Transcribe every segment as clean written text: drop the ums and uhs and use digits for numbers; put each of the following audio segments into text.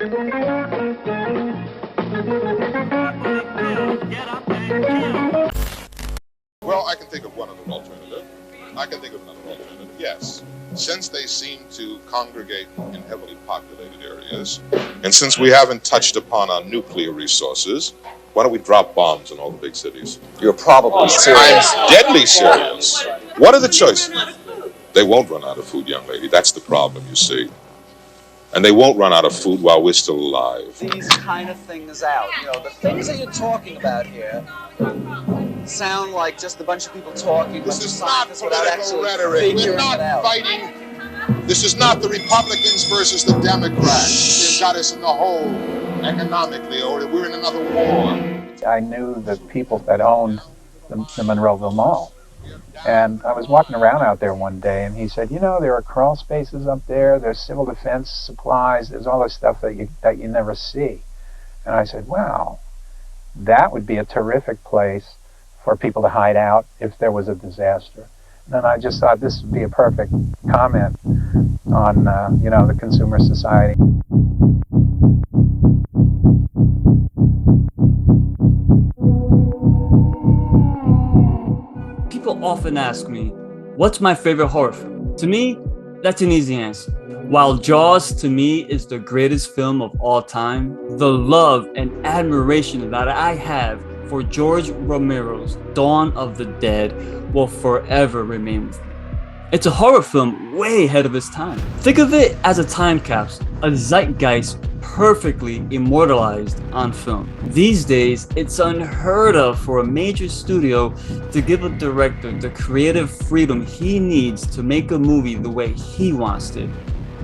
Well, I can think of one other alternative. I can think of another alternative, yes. Since they seem to congregate in heavily populated areas, and since we haven't touched upon our nuclear resources, why don't we drop bombs in all the big cities? You're probably serious. I'm deadly serious. What are the choices? They won't run out of food, young lady. That's the problem, you see. And they won't run out of food while we're still alive. These kind of things out. You know, the things that you're talking about here sound like just a bunch of people talking. This is not political rhetoric. We're not fighting. This is not the Republicans versus the Democrats. They've got us in the hole economically, or we're in another war. I knew the people that owned the MONROEVILLE Mall. And I was walking around out there one day, and he said, you know, there are crawl spaces up there, there's civil defense supplies, there's all this stuff that you never see. And I said, wow, that would be a terrific place for people to hide out if there was a disaster. And then I just thought this would be a perfect comment on, you know, the consumer society. People often ask me, what's my favorite horror film? To me, that's an easy answer. While Jaws to me is the greatest film of all time, the love and admiration that I have for George Romero's Dawn of the Dead will forever remain with me. It's a horror film way ahead of its time. Think of it as a time capsule, a zeitgeist perfectly immortalized on film. These days, it's unheard of for a major studio to give a director the creative freedom he needs to make a movie the way he wants it,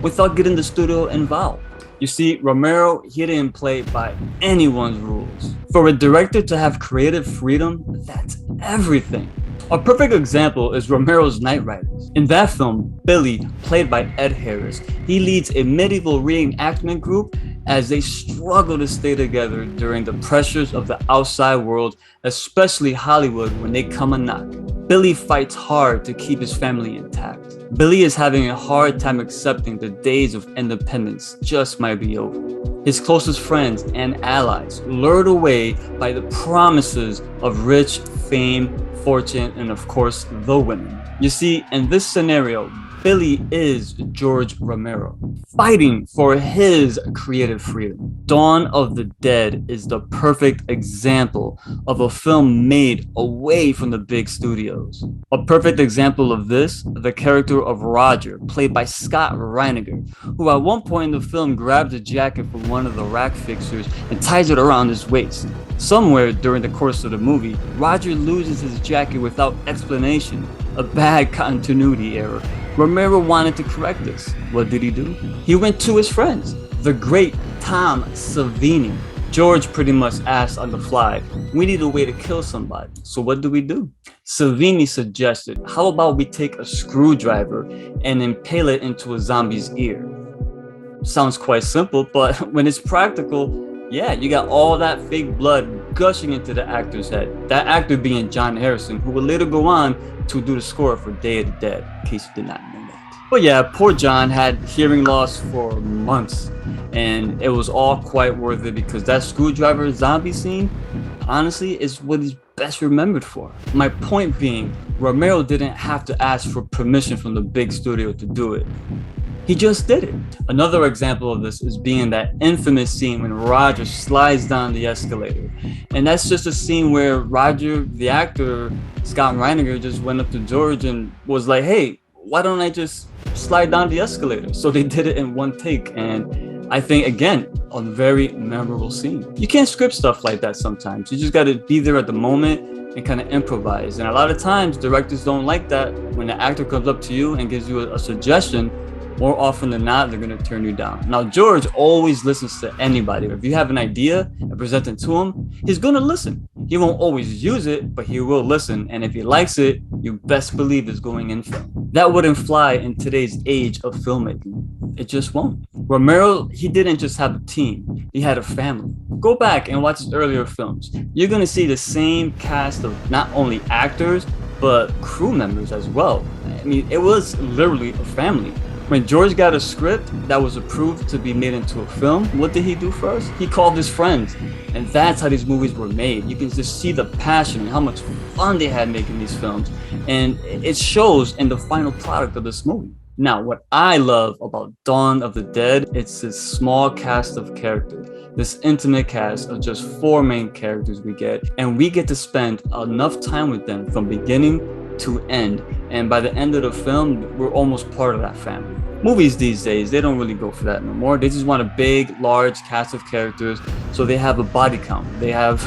without getting the studio involved. You see, Romero, he didn't play by anyone's rules. For a director to have creative freedom, that's everything. A perfect example is Romero's Night Riders. In that film, Billy, played by Ed Harris, he leads a medieval reenactment group as they struggle to stay together during the pressures of the outside world, especially Hollywood when they come a knock. Billy fights hard to keep his family intact. Billy is having a hard time accepting the days of independence just might be over. His closest friends and allies lured away by the promises of rich, fame, fortune, and of course, the women. You see, in this scenario, Billy is George Romero, fighting for his creative freedom. Dawn of the Dead is the perfect example of a film made away from the big studios. A perfect example of this, the character of Roger, played by Scott Reiniger, who at one point in the film grabs a jacket from one of the rack fixers and ties it around his waist. Somewhere during the course of the movie, Roger loses his jacket without explanation, a bad continuity error. Romero wanted to correct this. What did he do? He went to his friends, the great Tom Savini. George pretty much asked on the fly, we need a way to kill somebody. So what do? Savini suggested, how about we take a screwdriver and impale it into a zombie's ear? Sounds quite simple, but when it's practical, yeah, you got all that fake blood gushing into the actor's head. That actor being John Harrison, who would later go on to do the score for Day of the Dead, in case you did not know that. But yeah, poor John had hearing loss for months, and it was all quite worth it because that screwdriver zombie scene, honestly, is what he's best remembered for. My point being, Romero didn't have to ask for permission from the big studio to do it. He just did it. Another example of this is being that infamous scene when Roger slides down the escalator. And that's just a scene where Roger, the actor, Scott Reiniger, just went up to George and was like, hey, why don't I just slide down the escalator? So they did it in one take. And I think, again, a very memorable scene. You can't script stuff like that sometimes. You just got to be there at the moment and kind of improvise. And a lot of times, directors don't like that. When the actor comes up to you and gives you a suggestion, more often than not, they're going to turn you down. Now, George always listens to anybody. If you have an idea and present it to him, he's going to listen. He won't always use it, but he will listen. And if he likes it, you best believe it's going in film. That wouldn't fly in today's age of filmmaking. It just won't. Romero, he didn't just have a team. He had a family. Go back and watch his earlier films. You're going to see the same cast of not only actors, but crew members as well. I mean, it was literally a family. When George got a script that was approved to be made into a film, what did he do first? He called his friends. And that's how these movies were made. You can just see the passion and how much fun they had making these films. And it shows in the final product of this movie. Now, what I love about Dawn of the Dead, it's this small cast of characters, this intimate cast of just 4 main characters we get, and we get to spend enough time with them from beginning to end. And by the end of the film, we're almost part of that family. Movies these days, they don't really go for that no more. They just want a big, large cast of characters, so they have a body count. They have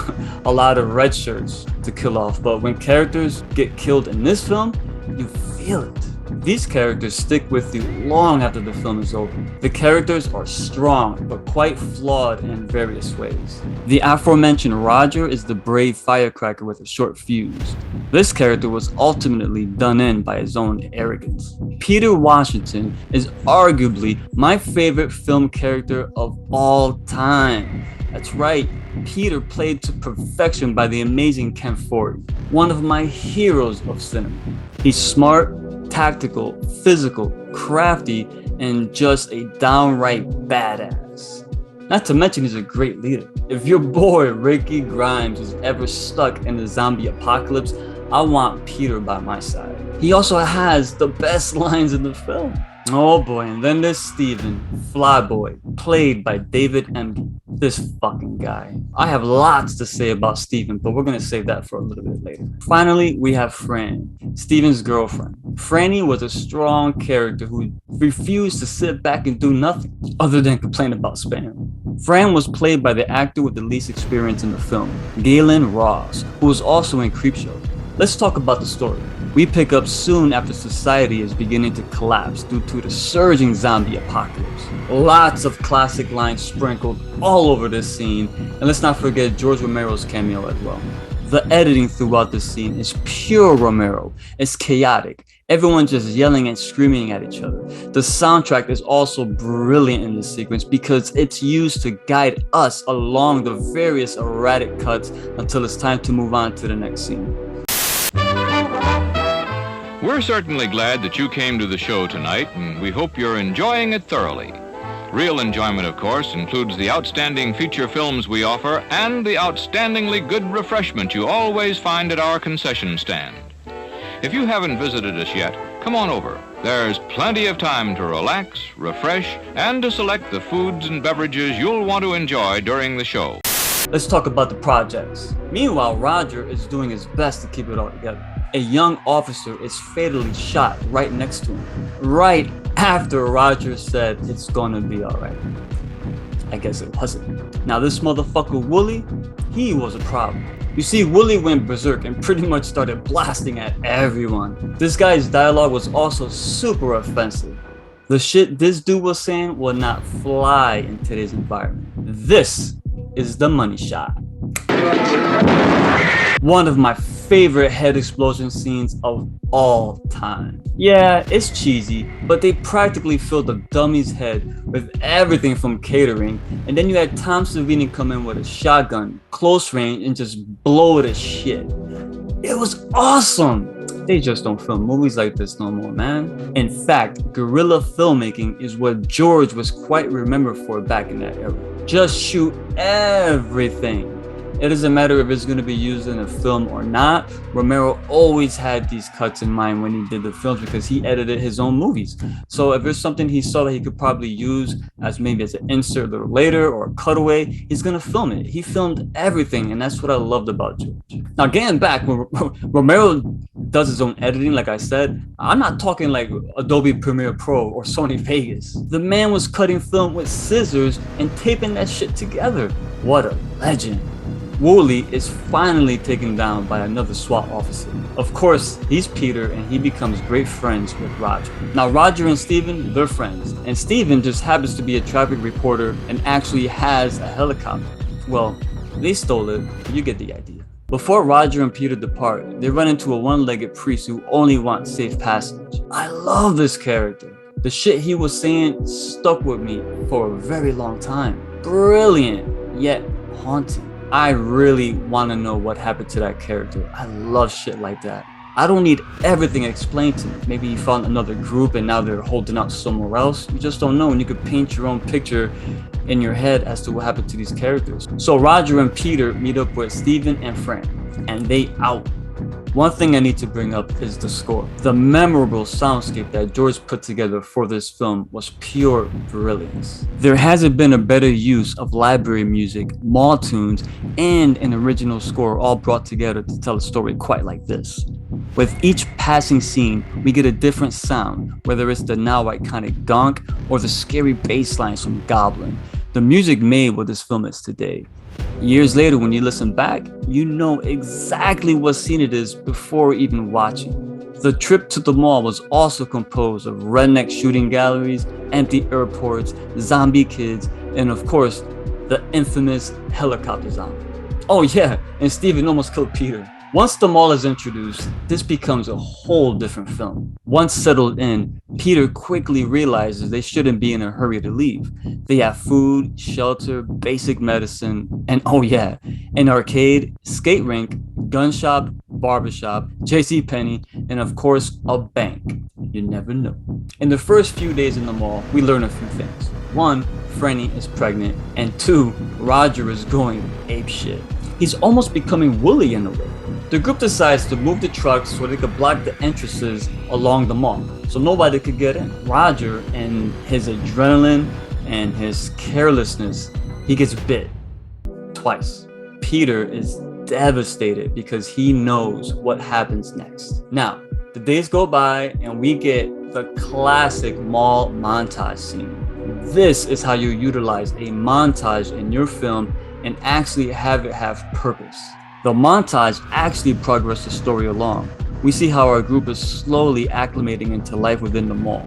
a lot of red shirts to kill off. But when characters get killed in this film, you feel it. These characters stick with you long after the film is over. The characters are strong, but quite flawed in various ways. The aforementioned Roger is the brave firecracker with a short fuse. This character was ultimately done in by his own arrogance. Peter Washington is arguably my favorite film character of all time. That's right, Peter played to perfection by the amazing Ken Foree, one of my heroes of cinema. He's smart, tactical, physical, crafty, and just a downright badass. Not to mention he's a great leader. If your boy Ricky Grimes is ever stuck in the zombie apocalypse, I want Peter by my side. He also has the best lines in the film. Oh boy, and then there's Steven, Flyboy, played by David Emge. This fucking guy. I have lots to say about Steven, but we're gonna save that for a little bit later. Finally, we have Fran, Steven's girlfriend. Franny was a strong character who refused to sit back and do nothing other than complain about spam. Fran was played by the actor with the least experience in the film, Galen Ross, who was also in Creepshow. Let's talk about the story. We pick up soon after society is beginning to collapse due to the surging zombie apocalypse. Lots of classic lines sprinkled all over this scene, and let's not forget George Romero's cameo as well. The editing throughout the scene is pure Romero. It's chaotic. Everyone just yelling and screaming at each other. The soundtrack is also brilliant in this sequence because it's used to guide us along the various erratic cuts until it's time to move on to the next scene. We're certainly glad that you came to the show tonight, and we hope you're enjoying it thoroughly. Real enjoyment, of course, includes the outstanding feature films we offer and the outstandingly good refreshment you always find at our concession stand. If you haven't visited us yet, come on over. There's plenty of time to relax, refresh, and to select the foods and beverages you'll want to enjoy during the show. Let's talk about the projects. Meanwhile, Roger is doing his best to keep it all together. A young officer is fatally shot right next to him, right after Roger said it's gonna be alright. I guess it wasn't. Now this motherfucker Wooly, he was a problem. You see, Wooly went berserk and pretty much started blasting at everyone. This guy's dialogue was also super offensive. The shit this dude was saying would not fly in today's environment. This is the money shot. One of my favorite head explosion scenes of all time. Yeah, it's cheesy, but they practically filled the dummy's head with everything from catering, and then you had Tom Savini come in with a shotgun, close range, and just blow it to shit. It was awesome! They just don't film movies like this no more, man. In fact, guerrilla filmmaking is what George was quite remembered for back in that era. Just shoot everything. It doesn't matter if it's going to be used in a film or not. Romero always had these cuts in mind when he did the films because he edited his own movies. So if there's something he saw that he could probably use as maybe as an insert a little later or a cutaway, he's going to film it. He filmed everything, and that's what I loved about George. Now, getting back, when Romero does his own editing, like I said, I'm not talking like Adobe Premiere Pro or Sony Vegas. The man was cutting film with scissors and taping that shit together. What a legend. Wooly is finally taken down by another SWAT officer. Of course, he's Peter and he becomes great friends with Roger. Now Roger and Steven, they're friends. And Steven just happens to be a traffic reporter and actually has a helicopter. Well, they stole it, you get the idea. Before Roger and Peter depart, they run into a one-legged priest who only wants safe passage. I love this character. The shit he was saying stuck with me for a very long time. Brilliant, yet haunting. I really want to know what happened to that character. I love shit like that. I don't need everything explained to me. Maybe you found another group and now they're holding out somewhere else. You just don't know, and you could paint your own picture in your head as to what happened to these characters. So Roger and Peter meet up with Steven and Fran, and they out. One thing I need to bring up is the score. The memorable soundscape that George put together for this film was pure brilliance. There hasn't been a better use of library music, mall tunes, and an original score all brought together to tell a story quite like this. With each passing scene, we get a different sound, whether it's the now iconic gonk or the scary bass lines from Goblin. The music made what this film is today. Years later, when you listen back, you know exactly what scene it is before even watching. The trip to the mall was also composed of redneck shooting galleries, empty airports, zombie kids, and of course, the infamous helicopter zombie. Oh yeah, and Steven almost killed Peter. Once the mall is introduced, this becomes a whole different film. Once settled in, Peter quickly realizes they shouldn't be in a hurry to leave. They have food, shelter, basic medicine, and oh yeah, an arcade, skate rink, gun shop, barbershop, JCPenney, and of course, a bank. You never know. In the first few days in the mall, we learn a few things. 1, Franny is pregnant, and 2, Roger is going apeshit. He's almost becoming woolly in a way. The group decides to move the trucks so they could block the entrances along the mall, so nobody could get in. Roger, and his adrenaline and his carelessness, he gets bit twice. Peter is devastated because he knows what happens next. Now, the days go by and we get the classic mall montage scene. This is how you utilize a montage in your film and actually have it have purpose. The montage actually progresses the story along. We see how our group is slowly acclimating into life within the mall,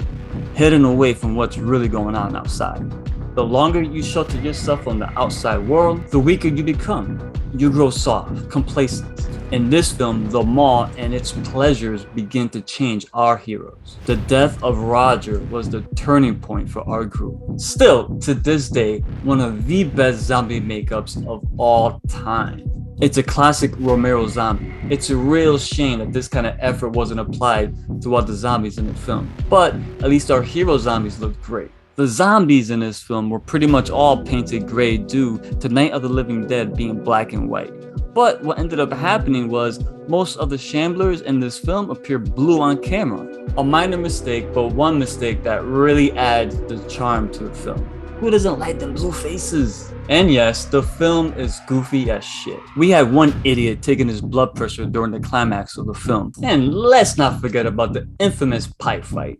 hidden away from what's really going on outside. The longer you shelter yourself from the outside world, the weaker you become. You grow soft, complacent. In this film, the mall and its pleasures begin to change our heroes. The death of Roger was the turning point for our group. Still, to this day, one of the best zombie makeups of all time. It's a classic Romero zombie. It's a real shame that this kind of effort wasn't applied to all the zombies in the film. But at least our hero zombies looked great. The zombies in this film were pretty much all painted gray due to Night of the Living Dead being black and white. But what ended up happening was most of the shamblers in this film appear blue on camera. A minor mistake, but one mistake that really adds the charm to the film. Who doesn't like them blue faces? And yes, the film is goofy as shit. We had one idiot taking his blood pressure during the climax of the film. And let's not forget about the infamous pipe fight.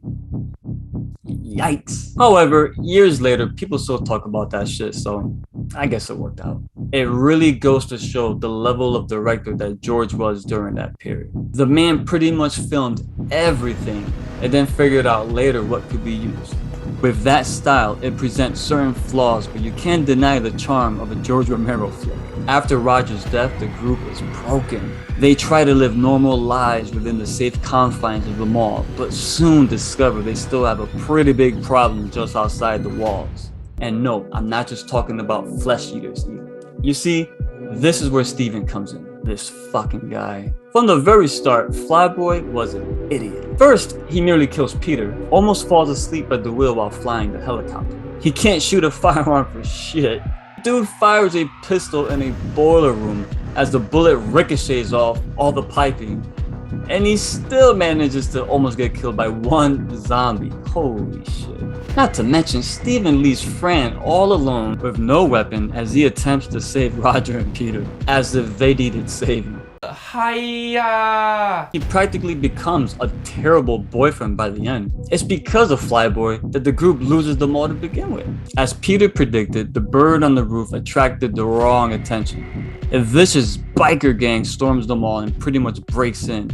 Yikes. However, years later, people still talk about that shit, so I guess it worked out. It really goes to show the level of director that George was during that period. The man pretty much filmed everything and then figured out later what could be used. With that style, it presents certain flaws, but you can't deny the charm of a George Romero flick. After Roger's death, the group is broken. They try to live normal lives within the safe confines of the mall, but soon discover they still have a pretty big problem just outside the walls. And no, I'm not just talking about flesh eaters either. You see, this is where Steven comes in. This fucking guy. From the very start, Flyboy was an idiot. First, he nearly kills Peter, almost falls asleep at the wheel while flying the helicopter. He can't shoot a firearm for shit. Dude fires a pistol in a boiler room as the bullet ricochets off all the piping, and he still manages to almost get killed by one zombie. Holy shit. Not to mention, Steven leaves Fran all alone with no weapon as he attempts to save Roger and Peter, as if they needed saving. Hiya! He practically becomes a terrible boyfriend by the end. It's because of Flyboy that the group loses them all to begin with. As Peter predicted, the bird on the roof attracted the wrong attention. A vicious biker gang storms the mall and pretty much breaks in,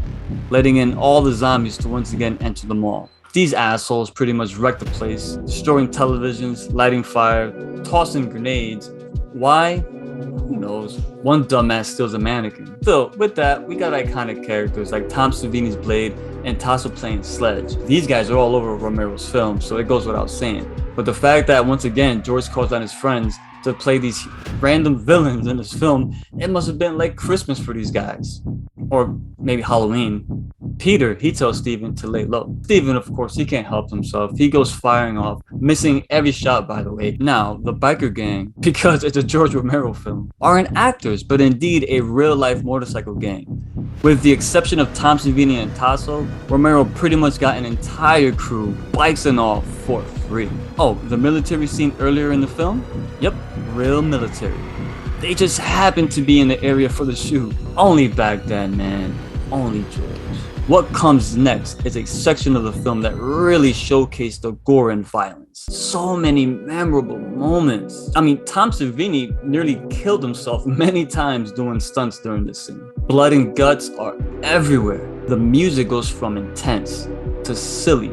letting in all the zombies to once again enter the mall. These assholes pretty much wreck the place, destroying televisions, lighting fire, tossing grenades. Why? Who knows? One dumbass steals a mannequin. Still, with that, we got iconic characters like Tom Savini's Blade and Tasso playing Sledge. These guys are all over Romero's film, so it goes without saying. But the fact that once again, George calls on his friends to play these random villains in this film, it must have been like Christmas for these guys. Or maybe Halloween. Peter, he tells Steven to lay low. Steven, of course, he can't help himself. He goes firing off, missing every shot, by the way. Now, the biker gang, because it's a George Romero film, aren't actors, but indeed a real-life motorcycle gang. With the exception of Tom Savini and Tasso, Romero pretty much got an entire crew, bikes and all, for free. Oh, the military scene earlier in the film? Yep, real military. They just happened to be in the area for the shoot. Only back then, man. Only George. What comes next is a section of the film that really showcased the gore and violence. So many memorable moments. I mean, Tom Savini nearly killed himself many times doing stunts during this scene. Blood and guts are everywhere. The music goes from intense to silly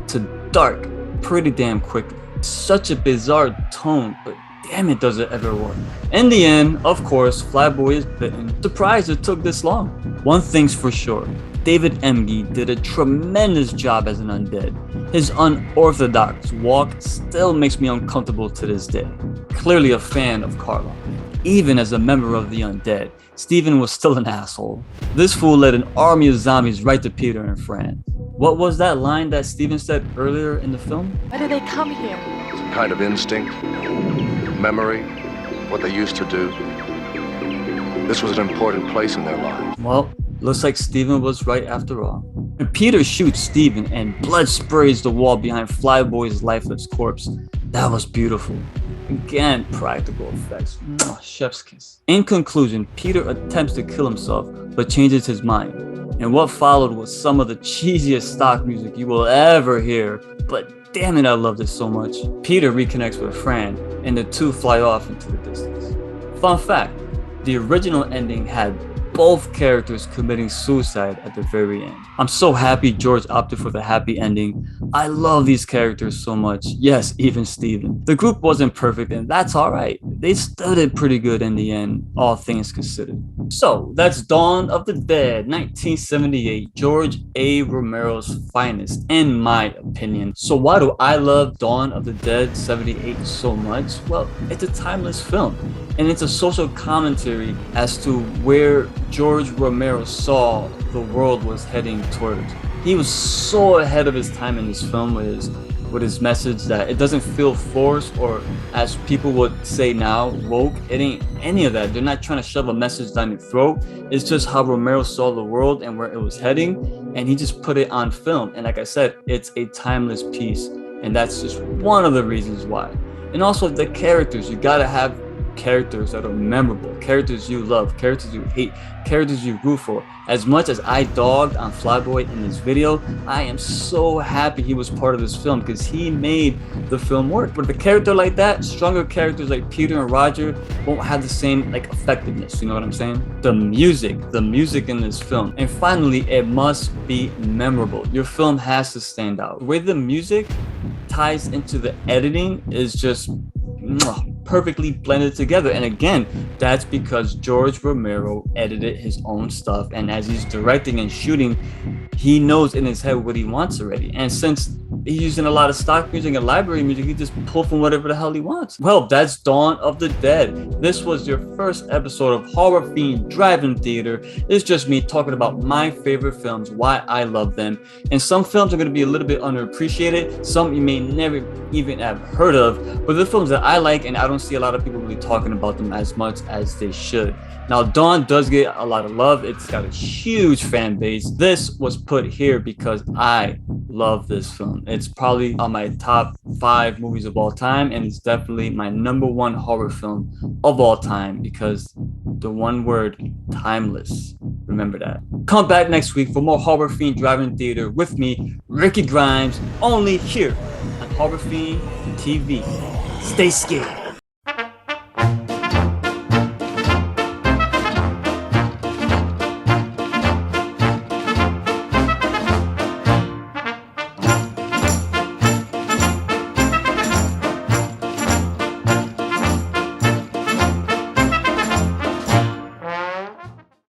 to dark pretty damn quickly. Such a bizarre tone, but damn it, does it ever work. In the end, of course, Flyboy is bitten. Surprised it took this long. One thing's for sure. David Emge did a tremendous job as an undead. His unorthodox walk still makes me uncomfortable to this day. Clearly a fan of Karloff. Even as a member of the undead, Steven was still an asshole. This fool led an army of zombies right to Peter and Fran. What was that line that Steven said earlier in the film? Why do they come here? Some kind of instinct, memory, what they used to do. This was an important place in their lives. Well, looks like Steven was right after all. And Peter shoots Steven and blood sprays the wall behind Flyboy's lifeless corpse. That was beautiful. Again, practical effects. Chef's kiss. In conclusion, Peter attempts to kill himself, but changes his mind. And what followed was some of the cheesiest stock music you will ever hear, but damn it, I love this so much. Peter reconnects with Fran, and the two fly off into the distance. Fun fact, the original ending had both characters committing suicide at the very end. I'm so happy George opted for the happy ending. I love these characters so much. Yes, even Steven. The group wasn't perfect, and that's alright. They still did pretty good in the end, all things considered. So, that's Dawn of the Dead, 1978, George A. Romero's finest, in my opinion. So why do I love Dawn of the Dead 78 so much? Well, it's a timeless film, and it's a social commentary as to where George Romero saw the world was heading towards. He was so ahead of his time in this film with his message that it doesn't feel forced or, as people would say now, woke. It ain't any of that. They're not trying to shove a message down your throat. It's just how Romero saw the world and where it was heading, and he just put it on film. And like I said, it's a timeless piece, and that's just one of the reasons why. And also the characters. You gotta have characters that are memorable, characters you love, characters you hate, characters you root for. As much as I dogged on Flyboy in this video, I am so happy he was part of this film because he made the film work. With a character like that, stronger characters like Peter and Roger won't have the same effectiveness, you know what I'm saying? The music in this film. And finally, it must be memorable. Your film has to stand out. The way the music ties into the editing is just perfectly blended together. And again, that's because George Romero edited his own stuff, and as he's directing and shooting, he knows in his head what he wants already. And since he's using a lot of stock music and library music, he just pull from whatever the hell he wants. Well, that's Dawn of the Dead. This was your first episode of Horror Fiend Drive-In Theater. It's just me talking about my favorite films, why I love them. And some films are going to be a little bit underappreciated, some you may never even have heard of, but the films that I like, and I don't see a lot of people really talking about them as much as they should. Now, Dawn does get a lot of love. It's got a huge fan base. This was put here because I love this film. It's probably on my top 5 movies of all time, and it's definitely my #1 horror film of all time because the one word, timeless. Remember that. Come back next week for more Horror Fiend Drive-In Theater with me, Ricky Grimes, only here on Horror Fiend TV. Stay scared.